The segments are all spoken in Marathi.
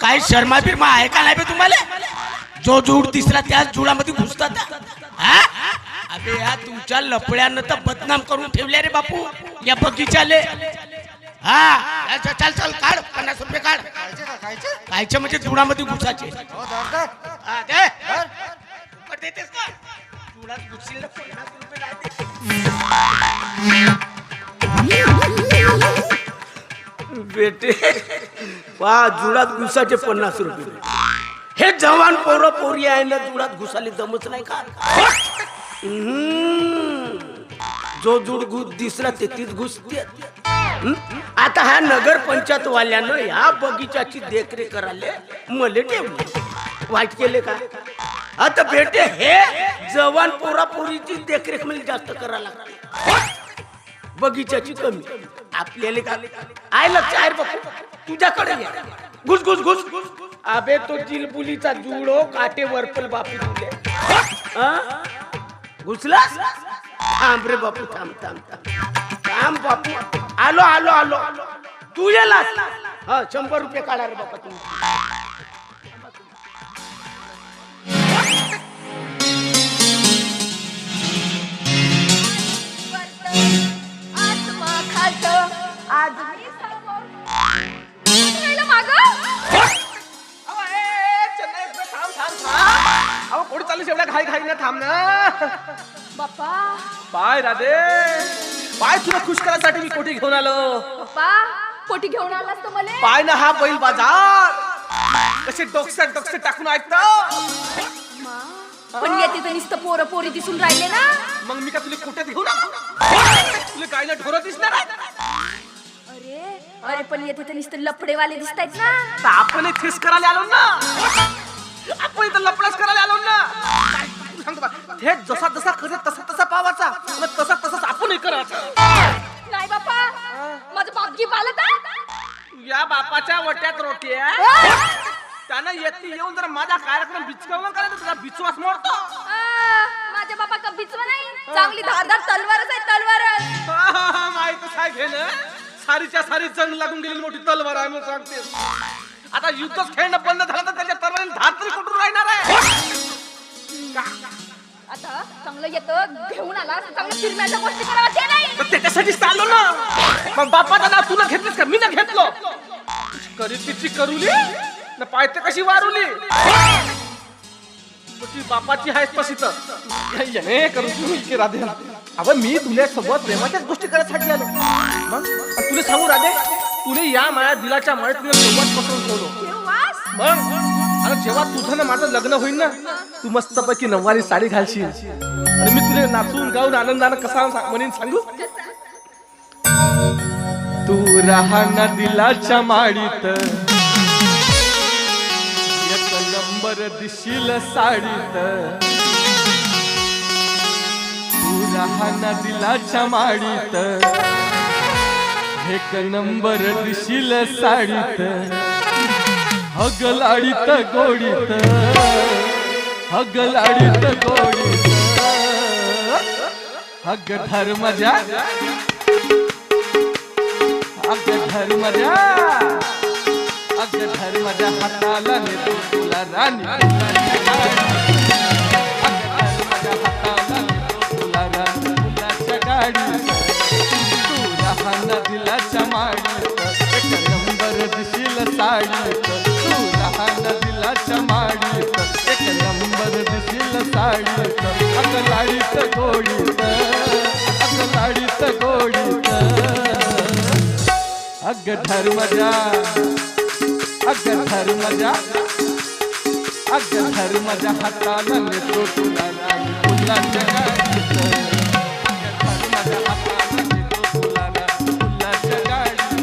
काही शर्मा बिर्मा आहे का नाही बे तुम्हाला? जो जुड दिसला त्याच जुडामध्ये घुसतात. अबे या तुमच्या लपड्यानं तर बदनाम करून ठेवल्या रे बापू या बगीचाले. हा चल चल काढ 50 रुपये काढ. कायचे म्हणजे जुडामध्ये घुसायचे. देतेस का जुडात घुसशील 50 रुपये बेटे. पा जुडात घुसाचे 50 रुपये. हे जवान पोरं पोरी आहे ना जुडात घुसाले जमच नाही का? जो जुड घुस दिसला ते तीच घुसते. आता ह्या नगर पंचायत वाल्यानं ह्या बगीचाची देखरेख करायला मले ठेवली. वाईट केले का? आता बेटे हे जवान पोरा पोरीची देखरेख मला जास्त करायला लागते. बगीचाची कमी आपल्याला का आय लक्ष आहे बघ तुझ्याकडे. घुस घुस घुस. अबे तो जिलबुलीचा जुडो काटे वरपल बापू तुले. घुसलास? थांब रे बापू थांब थांब थांब थांब बापू. आलो आलो आलो. तू येलास? हा 100 रुपये काढा रे बापा तुम्ही. आज कोणी चालू एवढ्या घाई घाई ना थांब ना बाप्पा. पाय राधे पाय तुला खुश करायसाठी मी कोठी घेऊन आलो. बाप्पा कोठी घेऊन आलास तर मला? पाय ना हा बैल बाजार कसे डोक्से टाकून ऐकतो. पण येते तर नुसतं पोरं पोरी दिसून राहिले ना. मग मी का तुला कुठे घेऊन तुला काय ना ढोरं दिसणार. अरे अरे पण येते तर नुसतं लफडेवाले दिसतायत ना. तर आपण थेस करायला आलो ना. आपण इथं लपडाच करायला आलो ना. सांगतो बा हे जसा जसा करत तसा तसा पावाचा तसा तसाच आपण करायचं. नाही बाप्पा माझं बापगी पालत या बापाच्या वट्यात रोटी आहे. त्यानं येऊन जर माझा कार्यक्रम बिचकावला करायचं तुझा बिचवास मोडतो. माझ्या बाबा का बिचवा नाही. चांगली धारदार तलवारच आहे तलवार. माहितच आहे घे ना. सारीच्या सारी जंग लागून गेलेली मोठी तलवार आहे म्हणून सांगते. आता युद्धच खेळणं बंद झालं तर त्याच्या तलवारीने धार तरी कुठून राहणार आहे. आता चांगलं येतं घेऊन आला चांगलं फिरण्याच्या गोष्टी करायच्या नाही. त्याच्यासाठी चाललो ना. मग बापाचा नाव तुला घेतलीस का? मी ना घेतलो. करी तिची करुली ना पायते कशी वारुली. तुझी बापाची आहेस पशीत करून तुम्ही राधे. अबे मी तुला सोबत प्रेमाच्याच गोष्टी करायसाठी आलो. मग तुला सांगू राधे तुला या माझ्या दिलाच्या माळ्यात तुला सोबत पसरून ठेवलो. मग अरे जेव्हा तुझं ना माझं लग्न होईल ना तू मस्तपैकी नऊवारी साडी घालशील आणि मी तुला नाचून गाऊन आनंदानं कसा म्हणेन सांगू. तू राहना दिलाच्या माडीत एक नंबर दिशील साडीत. तू राहना दिलाच्या माडीत एक नंबर दिशील साडीत. हगलाडीत गोडीत हगलाडीत गोडीत हग धर्मजा हग धर्मजा हग धर्मजा हाताला नेतो तुला राणी. हग धर्मजा हाताला नेतो तुला राणी फुलाच्या गाडीत. तू राहना दिलाच्या माडीत एक नंबर दिशील साडीत. दिलाच्या माडीत एक नंबर दिशील साडीत. अगलाडीत गोडीत अगलाडीत गोडीत अग धर्मजा अग धर्मजा अग धर्मजा हाताला नेतो तुला राणी फुलाच्या गाडीत. अग धर्मजा हाताला नेतो तुला राणी फुलाच्या गाडीत.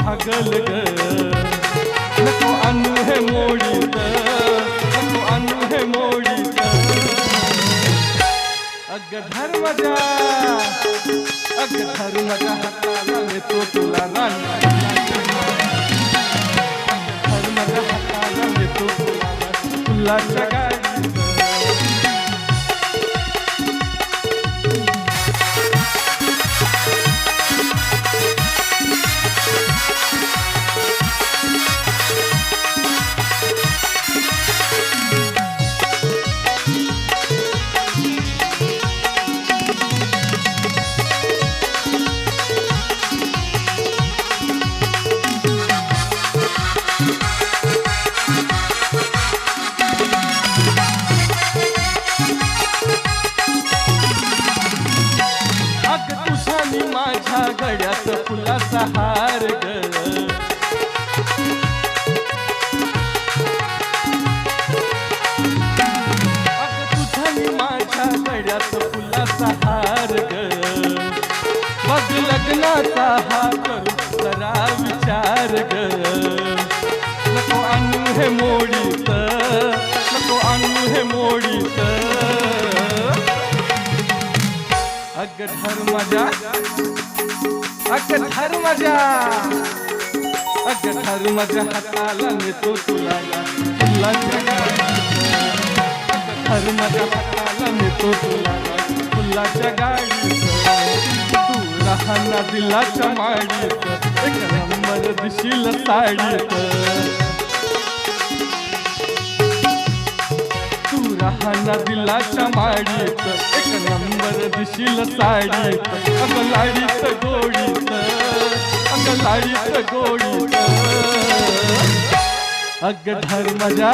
भागल ग नको आणू हे मोडीत नको आणू हे मोडीत अग धर माझ्या हाताला नेतो तुला राणी धर माझ्या हाताला नेतो तुला फुलाच्या गाडीत माझ्या गळ्यात फुलाचा हार ग अग तुझ्यानी माझ्या गळ्यात फुलाचा हार ग बघ लग्नाचा हा करू जरा विचार ग नको आणू हे मोडीत नको आणू हे मोडीत अग धर माझ्या हाताला नेतो तुला फुलाच्या गाडीत धर माझ्या हाताला नेतो तुला फुलाच्या गाडीत तू राहना दिलाच्या माडीत एक नंबर दिशील साडीत तू राहना दिलाच्या माडीत एक नंबर दिशील साडीत अग लाडीत गोडीत अग लाडीत गोडीत अग धर माझ्या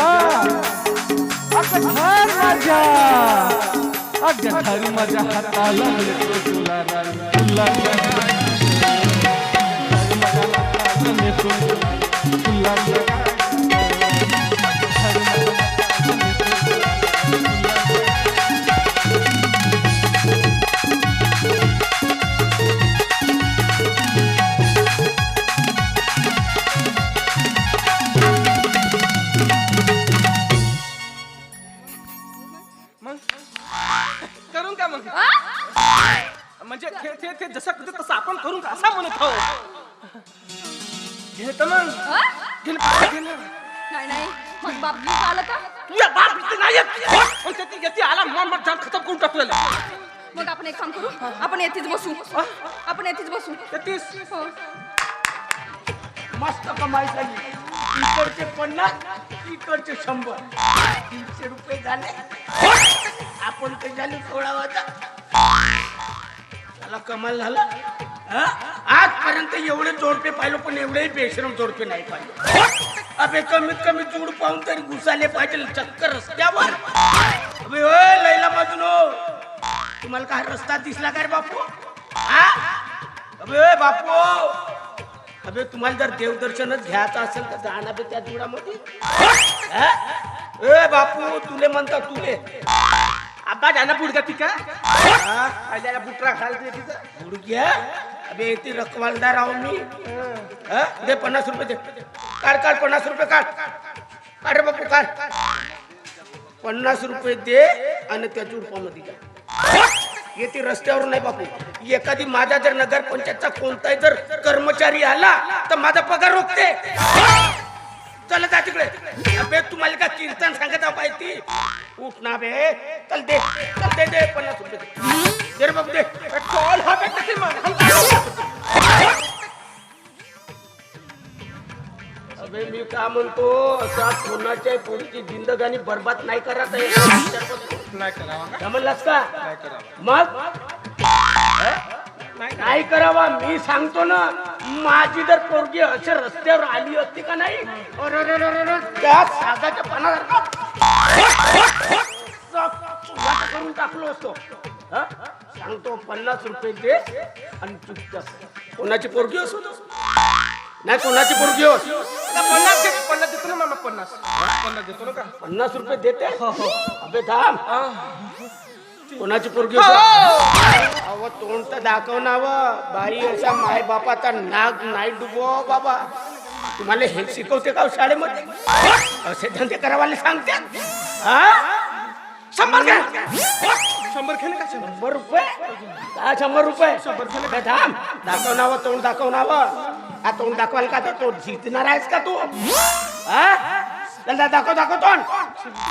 हाताला नेतो तुला राणी फुलाच्या गाडीत धर माझ्या हाताला नेतो तुला फुलाच्या गाडीत धर माझ्या हाताला नेतो तुला करून का मग म्हणजे ते जसं तसं आपण करून का असा म्हणत आहो घेत मग नाही मग बाप आलं का तुझ्या बाप इथे नाही येत पण ते येते आला मन जान खतम करून टाकलेलं मग आपण एक काम करू आपण येथेच बसू येतीस हो. मस्त कमाई झाली इकडचे 50 इकडचे 100 300 रुपये झाले आपण ते झाले 16 वाजा त्याला कमाल झाला आजपर्यंत एवढे जोडपे पाहिलो पण एवढेही बेशरम जोडपे नाही पाहिजे अबे कमीत कमी जोड पाहून तरी घुसाले पाहिजे चक्कर रस्त्यावर अबे ओय लैला बाजूनो तुम्हाला काय रस्ता दिसला काय बापू अबे ओय बापू अबे तुम्हाला जर देवदर्शनच घ्यायचं असेल तर जाणार बे त्या जुडामध्ये ए बापू तुले म्हणता तुले आबा जाना पुढचा ती का बुटरा घालते तिथं गुडघ्या अबे ती रखवालदार आहो मी दे 50 रुपये दे काढ 50 रुपये काढ रे बापू काढ 50 रुपये दे आणि त्या जुडपामध्ये जा येते रस्त्यावर नाही बापू एखादी माझा जर नगर पंचायतचा कोणताही जर कर्मचारी आला तर माझा पगार रोखते चल जा तिकडे अबे तुम्हाला का कीर्तन सांगत पाहिजे उठ ना बे चल दे 50 रुपये दे रे बापू दे कॉल हा बे किती अबे मी का म्हणतो असा कोणाच्या पोरीची जिंदगानी बर्बाद नाही करत आहे नाही करावा समजलास का नाही करावा मग नाही करावा मी सांगतो ना माझी जर पोरगी अशा रस्त्यावर आली असती का नाही त्या सागाच्या पानासारखा करून टाकलो असतो सांगतो 50 रुपये दे आणि चुपचाप कोणाची पोरगी असो नाही कोणाची पोरगी असो 50 देतो ना मामा 50 देतो ना का 50 रुपये देते अबे थांब कोणाची पोरगी हो. अहो तोंड तर दाखव ना व बाई अशा माय बापाचा नाग नाही डुबो बाबा. तुम्हाला हे शिकवते का हो शाळेमध्ये? असे धंदे करावाले सांगते. हा 100 घ्या. 100 घेणे का 100? 100 रुपये का 100 रुपये? बे थांब, दाखव नाव तोंड दाखव नाव. हा तोंड दाखवाल का तो जिंकणार आहेस का तू? हा चल दाखव दाखव तोंड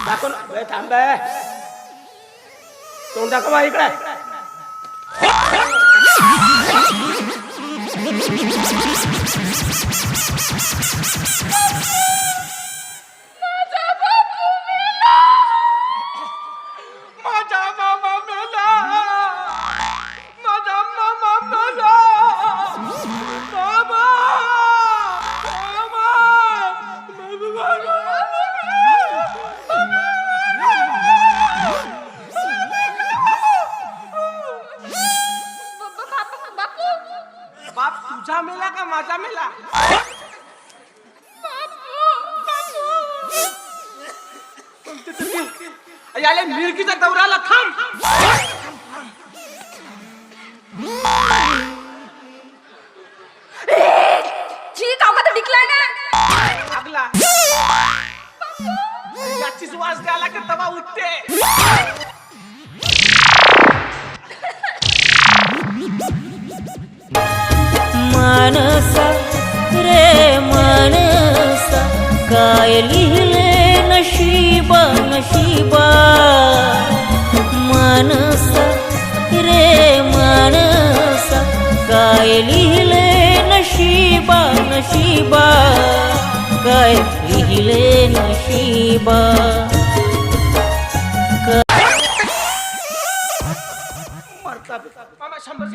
दाखव ना. बे थांब बे, तोंड दाखव बा इकडे. माझा मामा मेला. माझा मामा मेला. बाबा. बाप तुझा मेला का माझा मेला? याले मिरकीचा दौराला थांब. चीक अवघा तर डिकलाय ना. लागला याचीच वास द्यायला की तवा उठते. मानसा रे मानसा काय लिहिले नशिबा नशिबा. मानसा रे मानसा काय लिहिले नशिबा नशिबा. काय लिहिले नशिबा. मामा 100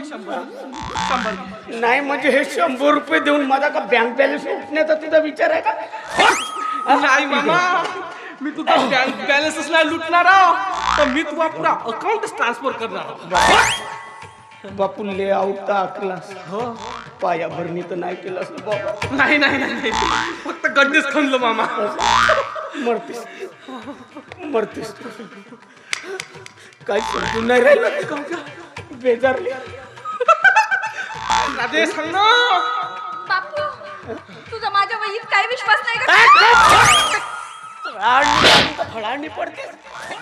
नाही म्हणजे हे 100 रुपये देऊन माझा का बँक बॅलन्स उठण्याचा तुझा विचार आहे का? नाही मामा, मी तुझा बँक बॅलन्सच नाही लुटणार आहो, तर मी तुझा पुरा अकाउंट ट्रान्सफर करणार. बापू ले आउट क्लास हो पाया भरणी तर नाही केलास ना बाबा. नाही नाही नाही फक्त गड्डेच खणलं मामा. मरतेस मरतेस काय समजून नाही राहिलं बेजारली. राधे सांग ना. बापू तुझा माझ्या वहीत काही विश्वास नाही का? फळांनी पडते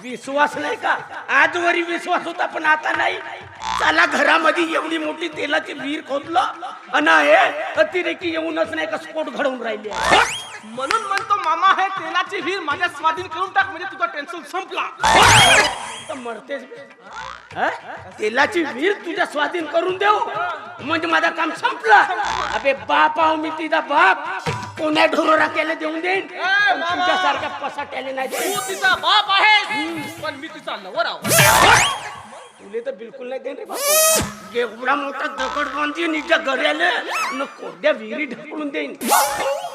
विश्वास नाही का? आजवरी विश्वास होता पण आता नाही. चला घरामध्ये एवढी मोठी तेलाची विहीर खोदलं अन हे अतिरेकी येऊनच नाही का स्फोट घडवून राहिली. म्हणून म्हणतो मामा हे तेलाची विहीर माझ्या स्वाधीन करून टाक म्हणजे तुझा टेन्शन संपला. तर मरतेस हा? तेलाची विहीर तुझ्या स्वाधीन करून देऊ म्हणजे माझं काम संपलं. अबे बाप आहो मी तिचा बाप. कोण्या ढोरोरा केलं देऊन देईन पण तुझ्यासारख्या पसाट्याले नाही देईन. तू तिचा बाप आहेस पण मी तिचा नवर आहो. तुले तर बिलकुल नाही देईन रे बापू. एवढा मोठा दगड बांधून निच्या घराले न कोरड्या विहिरी ढकलून देईन.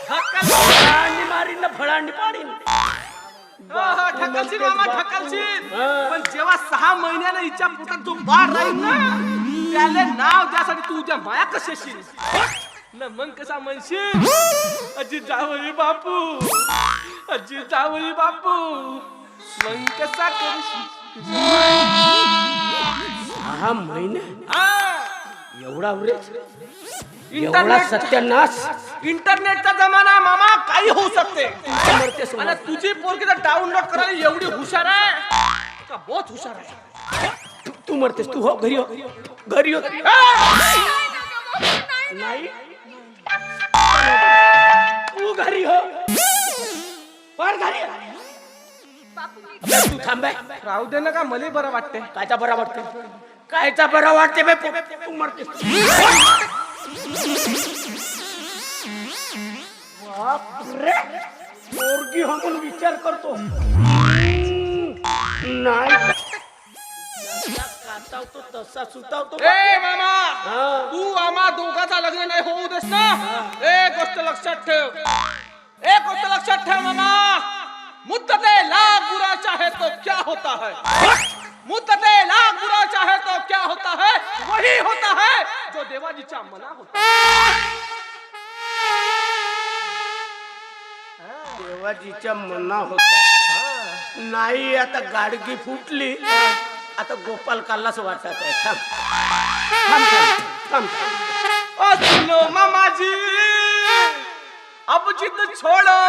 फळांनी मारीन ना फळांनी पाडीन. ढकलशील मामा ढकलशील, पण जेव्हा 6 महिन्यानं हिच्या पोटात जो बाळ राहील ना त्याला नाव द्यासाठी तू उद्या माया कशी येशील न मग कसा म्हणशील अजी जावई बापू अजी जावई बापू मग कसा करशील. 6 महिने एवढा उरेच एवढा इंटरनेट सत्यानाश. इंटरनेटचा जमाना आहे मामा, काही होऊ शकते. मरतेस आणि तुझी पोरगी तर डाउनलोड करायला एवढी हुशार आहे का बहुत हुशार आहे. तू मरतेस तू हो घरी हो घरी हो. नाही तू घरी हो पर घरी. तू थांबाय राहू दे ना का मला बरं वाटते. कायचा बरा वाटते कायचा बरा वाटते बे तू मरतेस. बापरे पोरगी हो म्हणून विचार करतो नाही कातावतो तसा सुतावतो. ए मामा हा. तू आम्हा दोघांचा लग्न नाही होऊ देस ना. एक गोष्ट लक्षात ठेव, एक गोष्ट लक्षात ठेव मामा, मुद्दते लाख बुरा चाहे तो क्या होता है, मुद्दते लाख बुरा चाहे तो क्या होता है, वही होता है जो देवाजीचा मना होता. देवाजीच्या मना होता नाही. आता गाडगी फुटली आता गोपाल काल्लाच वाटत आहे. थांब थांब थांब थांब. ओ सुनो मामाजी अब जिद छोड़ो,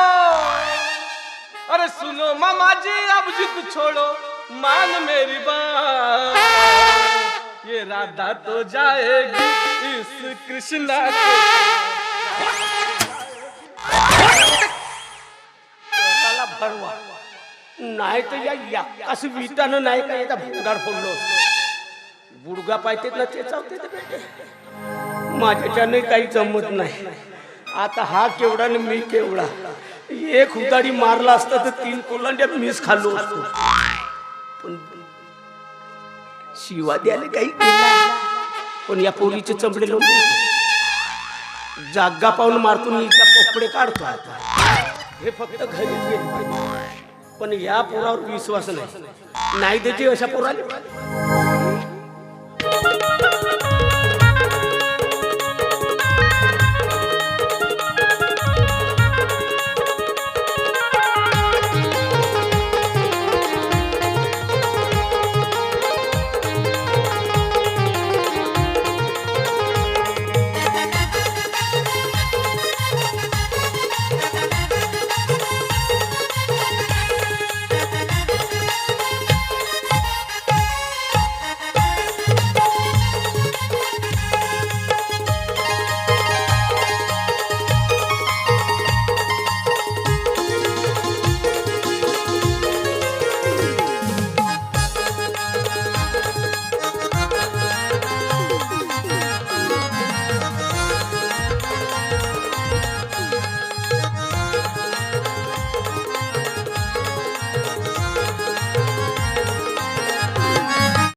अरे सुनो मामाजी अब जिद छोड़ो, मान मेरी बात, ये राधा तो जाएगी इस कृष्णा के. त्याला भरवा नाही तर या असं विटानं नाही का याचा भुंगार फोडलो. बुडगा पाहिजेत ना ते चावते ते बेटे. माझ्याच्याने काही जमत नाही. आता हा केवढा आणि मी केवढा. एक उदारी मारला असता तर 3 कोलांड्या मीच खाल्लो असतो. पण शिवा द्यायला काही केला. पण या पोलीचे चमडे लावून जागा पाहून मारतो मी कपडे काढतो. आता हे फक्त घरीच गेले. पण या पोरावर विश्वास नाही. नाही त्याची अशा पोराला